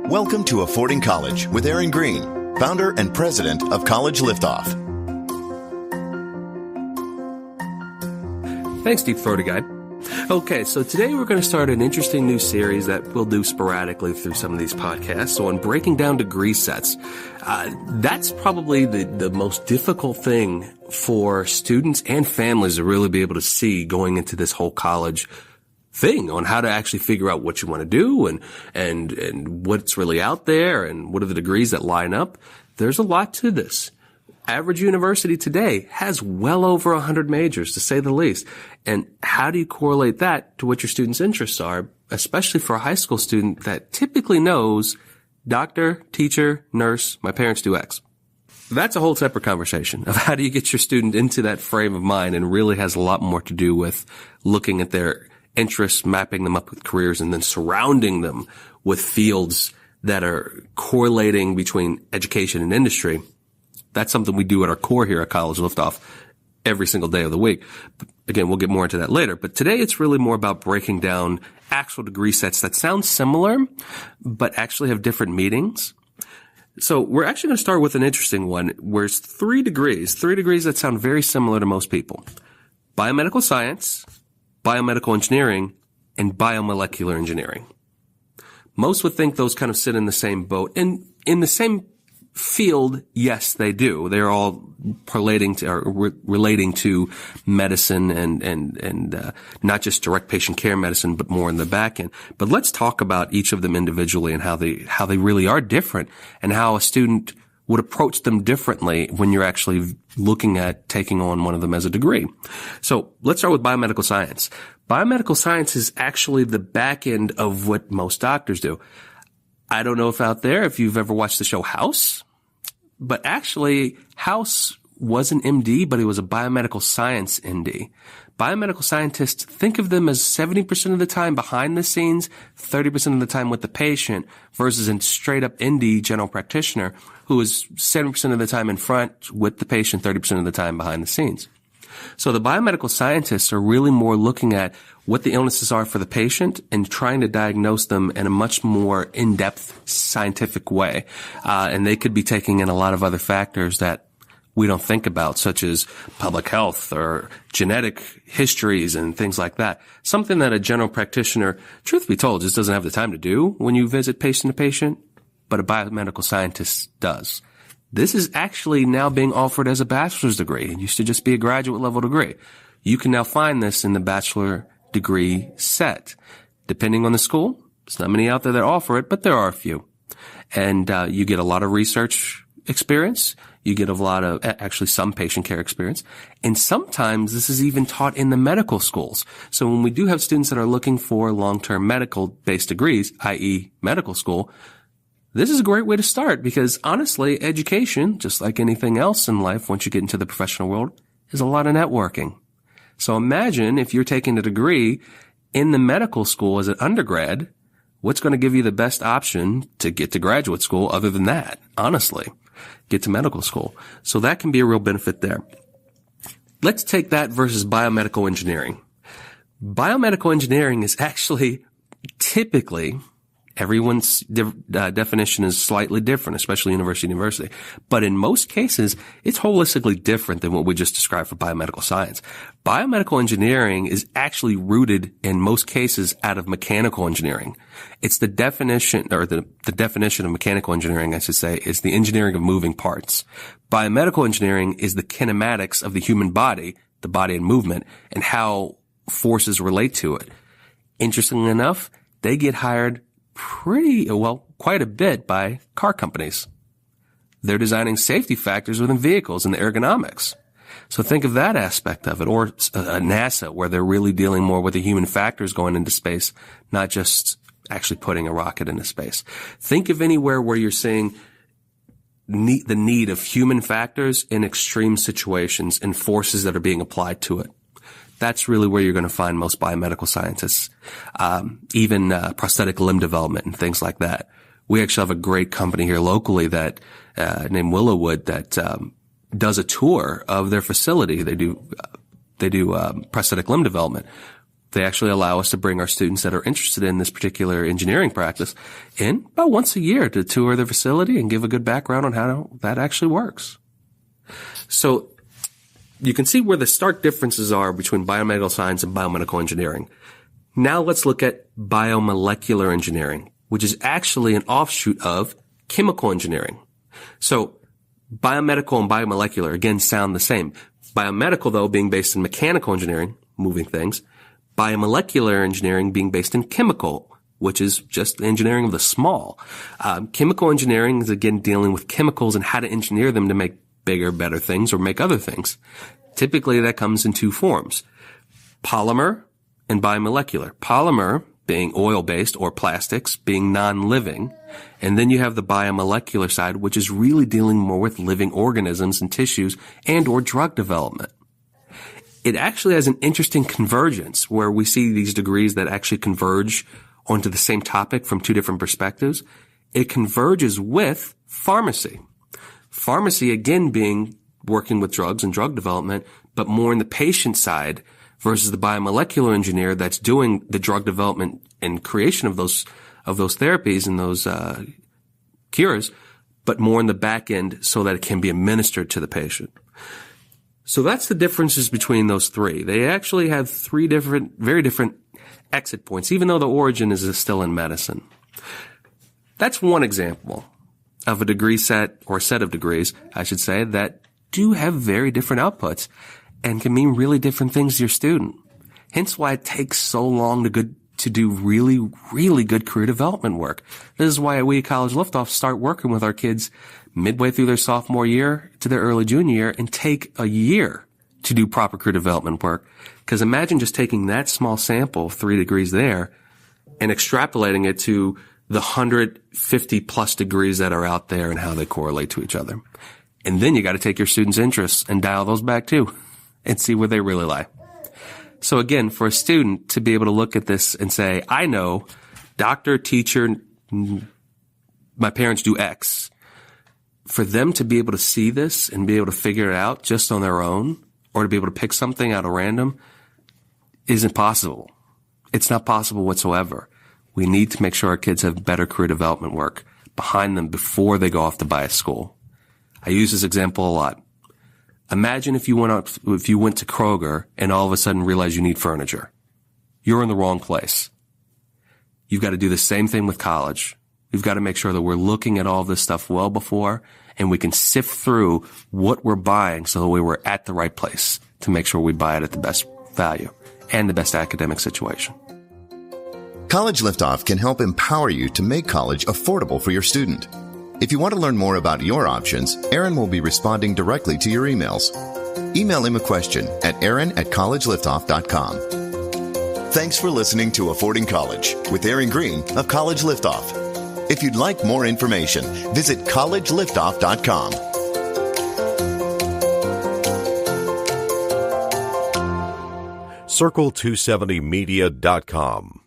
Welcome to Affording College with Aaron Greene, founder and president of College Liftoff. Thanks, Deep Throaty Guide. Okay, so today we're going to start an interesting new series that we'll do sporadically through some of these podcasts on breaking down degree sets. That's probably the most difficult thing for students and families to really be able to see going into this whole college thing, on how to actually figure out what you want to do and what's really out there and what are the degrees that line up. There's a lot to this. Average university today has well over 100 majors, to say the least. And how do you correlate that to what your students' interests are, especially for a high school student that typically knows doctor, teacher, nurse, my parents do X? That's a whole separate conversation of how do you get your student into that frame of mind, and really has a lot more to do with looking at their interests, mapping them up with careers, and then surrounding them with fields that are correlating between education and industry. That's something we do at our core here at College Liftoff every single day of the week. Again, we'll get more into that later. But today it's really more about breaking down actual degree sets that sound similar, but actually have different meanings. So we're actually going to start with an interesting one, where it's three degrees that sound very similar to most people: Biomedical Science, Biomedical Engineering, and Biomolecular Engineering. Most would think those kind of sit in the same boat. And in the same field, yes, they do. They're all relating to medicine and not just direct patient care medicine, but more in the back end. But let's talk about each of them individually and how they really are different, and how a student would approach them differently when you're actually looking at taking on one of them as a degree. So let's start with biomedical science. Biomedical science is actually the back end of what most doctors do. I don't know if you've ever watched the show House, but actually House was an MD, but he was a biomedical science MD. Biomedical scientists, think of them as 70% of the time behind the scenes, 30% of the time with the patient, versus a straight up MD, general practitioner, who is 70% of the time in front with the patient, 30% of the time behind the scenes. So the biomedical scientists are really more looking at what the illnesses are for the patient and trying to diagnose them in a much more in-depth scientific way. And they could be taking in a lot of other factors that we don't think about, such as public health or genetic histories and things like that. Something that a general practitioner, truth be told, just doesn't have the time to do when you visit patient to patient, but a biomedical scientist does. This is actually now being offered as a bachelor's degree. It used to just be a graduate level degree. You can now find this in the bachelor degree set. Depending on the school, there's not many out there that offer it, but there are a few. And you get a lot of research experience. You get a lot of, actually some patient care experience. And sometimes this is even taught in the medical schools. So when we do have students that are looking for long-term medical-based degrees, i.e. medical school, this is a great way to start, because honestly, education, just like anything else in life, once you get into the professional world, is a lot of networking. So imagine if you're taking a degree in the medical school as an undergrad, what's going to give you the best option to get to graduate school other than that? Honestly, get to medical school. So that can be a real benefit there. Let's take that versus biomedical engineering. Biomedical engineering is actually typically, everyone's definition is slightly different, especially university to university. But in most cases, it's holistically different than what we just described for biomedical science. Biomedical engineering is actually rooted in most cases out of mechanical engineering. It's the definition, or the definition of mechanical engineering, I should say, is the engineering of moving parts. Biomedical engineering is the kinematics of the human body, the body and movement, and how forces relate to it. Interestingly enough, they get hired quite a bit by car companies. They're designing safety factors within vehicles and the ergonomics. So think of that aspect of it. Or NASA, where they're really dealing more with the human factors going into space, not just actually putting a rocket into space. Think of anywhere where you're seeing the need of human factors in extreme situations and forces that are being applied to it. That's really where you're going to find most biomedical scientists, even prosthetic limb development and things like that. We actually have a great company here locally that named Willowwood that does a tour of their facility. They do prosthetic limb development. They actually allow us to bring our students that are interested in this particular engineering practice in about once a year to tour their facility and give a good background on how that actually works. So you can see where the stark differences are between biomedical science and biomedical engineering. Now let's look at biomolecular engineering, which is actually an offshoot of chemical engineering. So biomedical and biomolecular, again, sound the same. Biomedical, though, being based in mechanical engineering, moving things. Biomolecular engineering being based in chemical, which is just the engineering of the small. Chemical engineering is, again, dealing with chemicals and how to engineer them to make bigger, better things or make other things. Typically, that comes in two forms. Polymer and biomolecular. Polymer being oil-based or plastics, being non-living. And then you have the biomolecular side, which is really dealing more with living organisms and tissues and or drug development. It actually has an interesting convergence where we see these degrees that actually converge onto the same topic from two different perspectives. It converges with pharmacy. Pharmacy, again, being working with drugs and drug development, but more in the patient side versus the biomolecular engineer that's doing the drug development and creation of those therapies and those cures, but more in the back end so that it can be administered to the patient. So that's the differences between those three. They actually have three very different exit points, even though the origin is still in medicine. That's one example of a degree set, or set of degrees, I should say, that do have very different outputs and can mean really different things to your student. Hence why it takes so long to do really, really good career development work. This is why we at College Liftoff start working with our kids midway through their sophomore year to their early junior year and take a year to do proper career development work. Because imagine just taking that small sample of 3 degrees there and extrapolating it to the 150 plus degrees that are out there and how they correlate to each other. And then you got to take your students' interests and dial those back too and see where they really lie. So again, for a student to be able to look at this and say, I know doctor, teacher, my parents do X. For them to be able to see this and be able to figure it out just on their own, or to be able to pick something out of random, isn't possible. It's not possible whatsoever. We need to make sure our kids have better career development work behind them before they go off to buy a school. I use this example a lot. Imagine if you went to Kroger and all of a sudden realized you need furniture. You're in the wrong place. You've got to do the same thing with college. We've got to make sure that we're looking at all this stuff well before, and we can sift through what we're buying so that we were at the right place to make sure we buy it at the best value and the best academic situation. College Liftoff can help empower you to make college affordable for your student. If you want to learn more about your options, Aaron will be responding directly to your emails. Email him a question at aaron@collegeliftoff.com. Thanks for listening to Affording College with Aaron Greene of College Liftoff. If you'd like more information, visit collegeliftoff.com. Circle270media.com